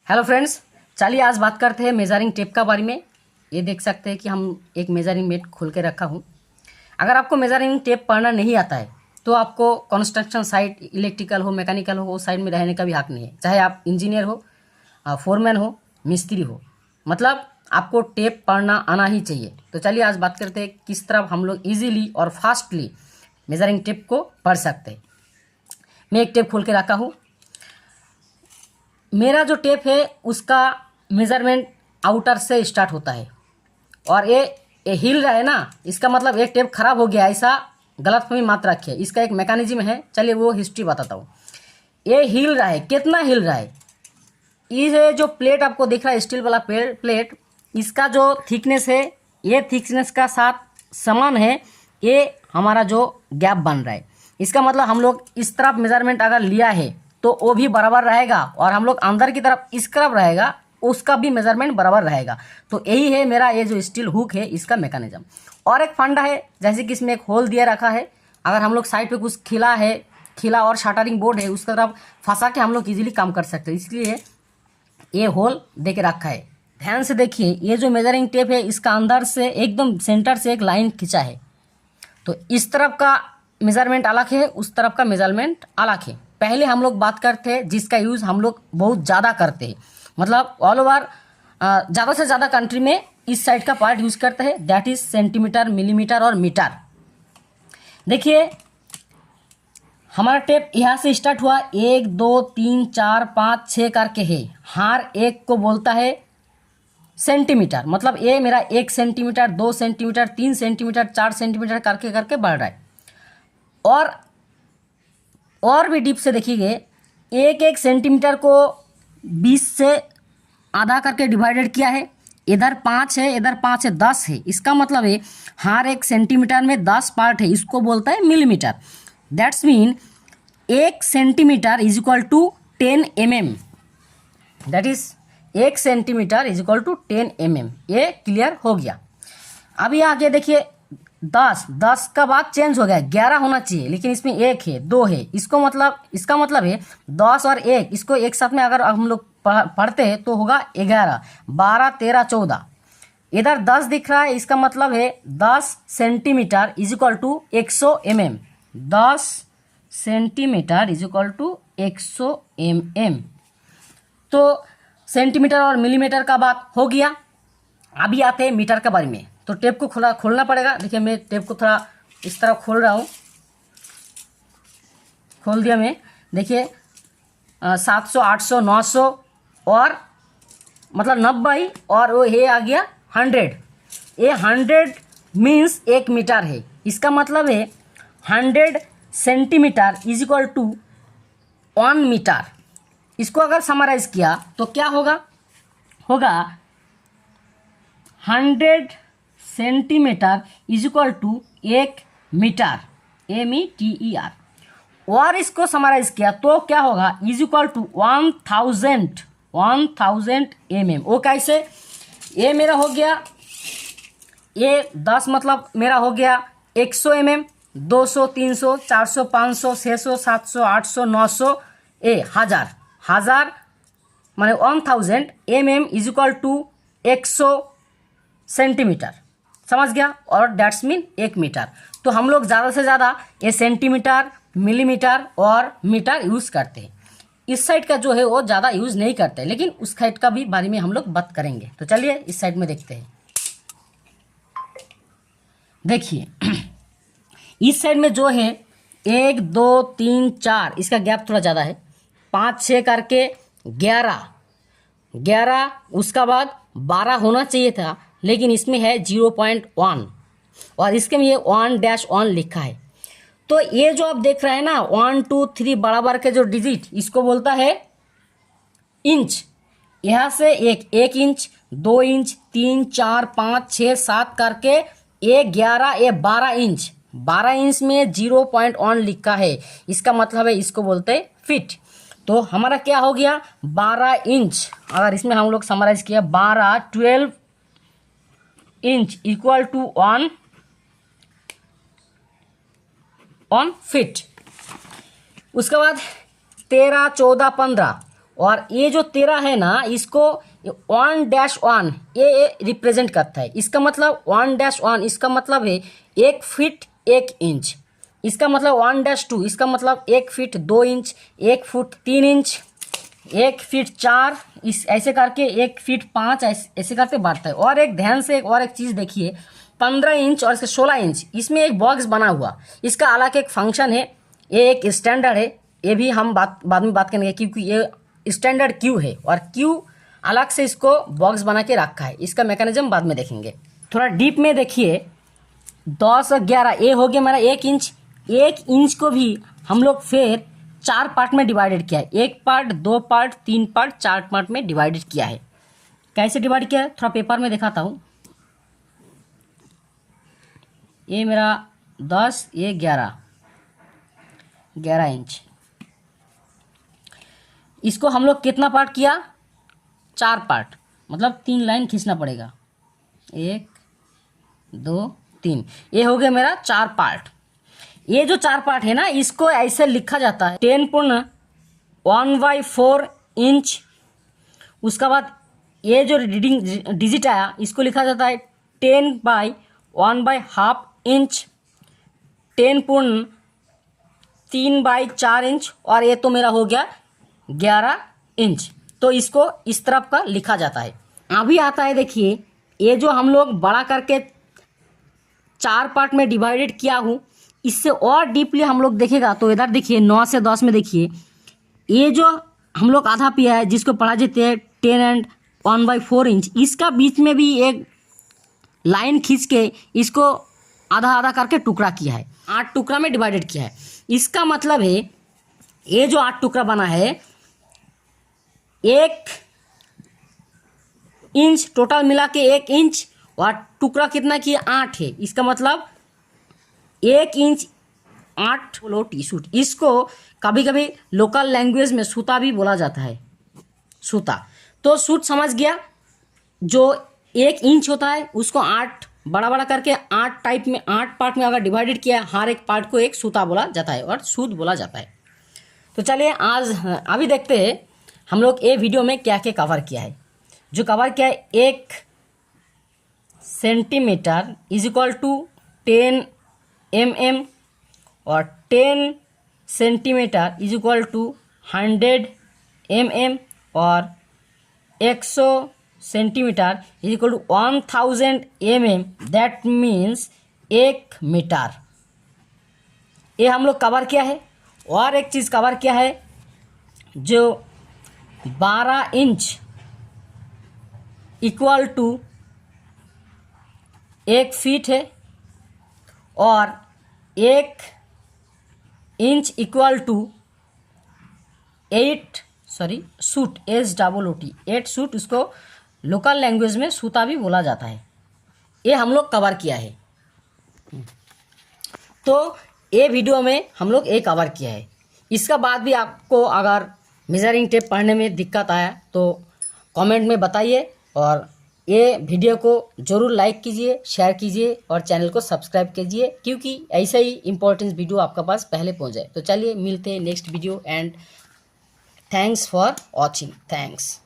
Hello friends, चलिए आज बात करते हैं मेजरिंग टेप का बारे में। ये देख सकते हैं कि हम एक मेजरिंग मेट खोल के रखा हूँ। अगर आपको मेजरिंग टेप पढ़ना नहीं आता है तो आपको कंस्ट्रक्शन साइट, इलेक्ट्रिकल हो, मैकेनिकल हो, वो साइड में रहने का भी हक नहीं है। चाहे आप इंजीनियर हो, फोरमैन हो, मिस्त्री हो, मतलब आपको टेप पढ़ना आना ही चाहिए। तो चलिए आज बात करते हैं किस तरह हम लोग ईजीली और फास्टली मेजरिंग टेप को पढ़ सकते हैं। मैं एक टेप खोल के रखा हूँ। मेरा जो टेप है उसका मेज़रमेंट आउटर से स्टार्ट होता है और ये हिल रहा है ना, इसका मतलब एक टेप खराब हो गया, ऐसा गलतफहमी मत रखिए। इसका एक मैकेनिज्म है, चलिए वो हिस्ट्री बताता हूँ। ये हिल रहा है, कितना हिल रहा है? ये जो प्लेट आपको दिख रहा है, स्टील वाला प्लेट, इसका जो थिकनेस है, ये थिकनेस का साथ समान है ये हमारा जो गैप बन रहा है। इसका मतलब हम लोग इस तरफ मेज़रमेंट अगर लिया है तो वो भी बराबर रहेगा, और हम लोग अंदर की तरफ इस तरफ रहेगा उसका भी मेजरमेंट बराबर रहेगा। तो यही है मेरा ये जो स्टील हुक है इसका मैकेनिज्म। और एक फंडा है, जैसे कि इसमें एक होल दिया रखा है। अगर हम लोग साइड पे कुछ खिला और शटरिंग बोर्ड है उसकी तरफ फंसा के हम लोग इजीली काम कर सकते हैं, इसलिए ये होल दे के रखा है। ध्यान से देखिए, ये जो मेजरिंग टेप है इसका अंदर से एकदम सेंटर से एक लाइन खींचा है। तो इस तरफ का मेजरमेंट अलग है, उस तरफ का मेजरमेंट अलग है। पहले हम लोग बात करते हैं जिसका यूज़ हम लोग बहुत ज़्यादा करते हैं, मतलब ऑल ओवर ज़्यादा से ज़्यादा कंट्री में इस साइड का पार्ट यूज़ करते हैं, दैट इज़ सेंटीमीटर, मिलीमीटर और मीटर। देखिए हमारा टेप यहाँ से स्टार्ट हुआ, 1 2 3 4 5 6 करके है। हर एक को बोलता है सेंटीमीटर, मतलब ये मेरा 1 सेंटीमीटर, 2 सेंटीमीटर, 3 सेंटीमीटर, 4 सेंटीमीटर करके करके बढ़ रहा है। और भी डीप से देखिए, एक एक सेंटीमीटर को 20 से आधा करके डिवाइडेड किया है। इधर 5 है, इधर 5 है, 10 है। इसका मतलब है हर एक सेंटीमीटर में 10 पार्ट है, इसको बोलता है millimetre. That's mean 1 centimetre is equal to 10 mm। That is 1 centimetre is equal to 10 mm। ये क्लियर हो गया। अभी आगे देखिए, 10 का बाद चेंज हो गया, 11 होना चाहिए, लेकिन इसमें 1 है, 2 है। इसका मतलब है 10 और 1, इसको एक साथ में अगर हम लोग पढ़ते हैं तो होगा 11, 12, 13, 14। इधर 10 दिख रहा है, इसका मतलब है 10 centimetre is equal to 100 mm। 10 centimetre is equal to 100 mm। तो सेंटीमीटर और मिलीमीटर का बात हो गया। अभी आते हैं मीटर के बारे में। तो टेप को खोलना पड़ेगा। देखिए मैं टेप को थोड़ा इस तरह खोल रहा हूँ, खोल दिया मैं। देखिए 700, 800, 900 और मतलब 90, और वो ये आ गया 100। ये 100 मीन्स 1 मीटर है। इसका मतलब है 100 centimetre is equal to 1 metre. इसको अगर समराइज किया तो क्या होगा 100 centimetre is equal to 1 metre, METER। और इसको समराइज किया तो क्या होगा, इज इक्वल टू 1000 mm। वो कैसे? ये मेरा हो गया, ये 10 मतलब मेरा हो गया 100 mm, 200, 300, 400, 500, 600, 700, 800, 900, 1000 माने 1000 mm is equal to 100 centimetre. समझ गया? और डैट्स मीन 1 मीटर। तो हम लोग ज़्यादा से ज़्यादा ये सेंटीमीटर, मिलीमीटर और मीटर यूज़ करते हैं। इस साइड का जो है वो ज़्यादा यूज़ नहीं करते, लेकिन उस साइड का भी बारे में हम लोग बात करेंगे। तो चलिए इस साइड में देखते हैं। देखिए इस साइड में जो है 1 2 3 4, इसका गैप थोड़ा ज़्यादा है, 5 6 करके 11, उसका बाद 12 होना चाहिए था, लेकिन इसमें है 0.1 और इसके में ये 1-1 लिखा है। तो ये जो आप देख रहे हैं ना 1 2 3 बराबर के जो डिजिट, इसको बोलता है इंच। यहाँ से 1 इंच, 2 इंच, 3 4 5 6 7 करके ये 11, ये 12 इंच। 12 इंच में 0.1 लिखा है, इसका मतलब है इसको बोलते हैं फिट। तो हमारा क्या हो गया 12 इंच। अगर इसमें हम लोग समराइज किया 12 इंच इक्वल टू 1 फीट। उसके बाद 13 14 15 और ये जो 13 है ना, इसको 1-1 ये रिप्रेजेंट करता है। इसका मतलब 1-1 इसका मतलब है 1 फीट 1 इंच। इसका मतलब 1-2 इसका मतलब 1 feet 2 inch, 1 foot 3 inch, 1 feet 4, इस ऐसे करके 1 फीट 5 ऐसे करके बढ़ता है। और एक ध्यान से और एक चीज़ देखिए, 15 इंच और इसके 16 इंच इसमें एक बॉक्स बना हुआ, इसका अलग एक फंक्शन है, ये एक स्टैंडर्ड है, ये भी हम बाद में बात करेंगे क्योंकि ये स्टैंडर्ड क्यू है और क्यू अलग से इसको बॉक्स बना के रखा है। इसका मैकेनिज्म बाद में देखेंगे। थोड़ा डीप में देखिए, 10 और 11 ये हो गया मेरा 1 इंच। 1 इंच को भी हम लोग फिर 4 पार्ट में डिवाइडेड किया है। 1 पार्ट, 2 पार्ट, 3 पार्ट, 4 पार्ट में डिवाइडेड किया है। कैसे डिवाइड किया है थोड़ा पेपर में दिखाता हूँ। ये मेरा 10, ये 11 इंच। इसको हम लोग कितना पार्ट किया? 4 पार्ट, मतलब 3 लाइन खींचना पड़ेगा। 1, 2, 3, ये हो गया मेरा 4 पार्ट। ये जो 4 पार्ट है ना, इसको ऐसे लिखा जाता है 10.1/4 इंच। उसका बाद ये जो रीडिंग डिजिट आया, इसको लिखा जाता है 10/1/2 इंच, 10.3/4 इंच, और ये तो मेरा हो गया 11 इंच। तो इसको इस तरफ का लिखा जाता है। अभी आता है देखिए, ये जो हम लोग बड़ा करके 4 पार्ट में डिवाइडेड किया हूँ, इससे और डीपली हम लोग देखेगा तो इधर देखिए 9 से 10 में देखिए, ये जो हम लोग आधा पिया है जिसको पढ़ा जाते हैं 10.1/4 इंच, इसका बीच में भी एक लाइन खींच के इसको आधा आधा करके टुकड़ा किया है, 8 टुकड़ा में डिवाइडेड किया है। इसका मतलब है ये जो 8 टुकड़ा बना है, 1 इंच टोटल मिला के 1 इंच, और टुकड़ा कितना किया? 8 है। इसका मतलब 1 इंच 8 लोटी सूट। इसको कभी कभी लोकल लैंग्वेज में सूता भी बोला जाता है, सूता। तो सूट समझ गया। जो 1 इंच होता है उसको 8 बड़ा बड़ा करके 8 टाइप में 8 पार्ट में अगर डिवाइडेड किया, हर एक पार्ट को एक सूता बोला जाता है और सूत बोला जाता है। तो चलिए अभी देखते हैं हम लोग ये वीडियो में क्या क्या कवर किया है। जो कवर किया है, 1 centimetre is equal to 10 mm, और 10 centimetre is equal to 100 mm, और 100 centimetre is equal to 1000 mm, that means 1 metre. ये हम लोग कवर किया है। और एक चीज़ कवर किया है, जो 12 इंच इक्वल टू 1 फीट है, और 1 इंच इक्वल टू 8 सूट, SOOT 8 सूट, उसको लोकल लैंग्वेज में सूता भी बोला जाता है। ये हम लोग कवर किया है। तो ये वीडियो में हम लोग ये कवर किया है। इसका बाद भी आपको अगर मेजरिंग टेप पढ़ने में दिक्कत आया तो कमेंट में बताइए, और ये वीडियो को ज़रूर लाइक कीजिए, शेयर कीजिए और चैनल को सब्सक्राइब कीजिए, क्योंकि ऐसे ही इम्पोर्टेंट वीडियो आपके पास पहले पहुंच जाए। तो चलिए मिलते हैं next video, and thanks for watching. Thanks.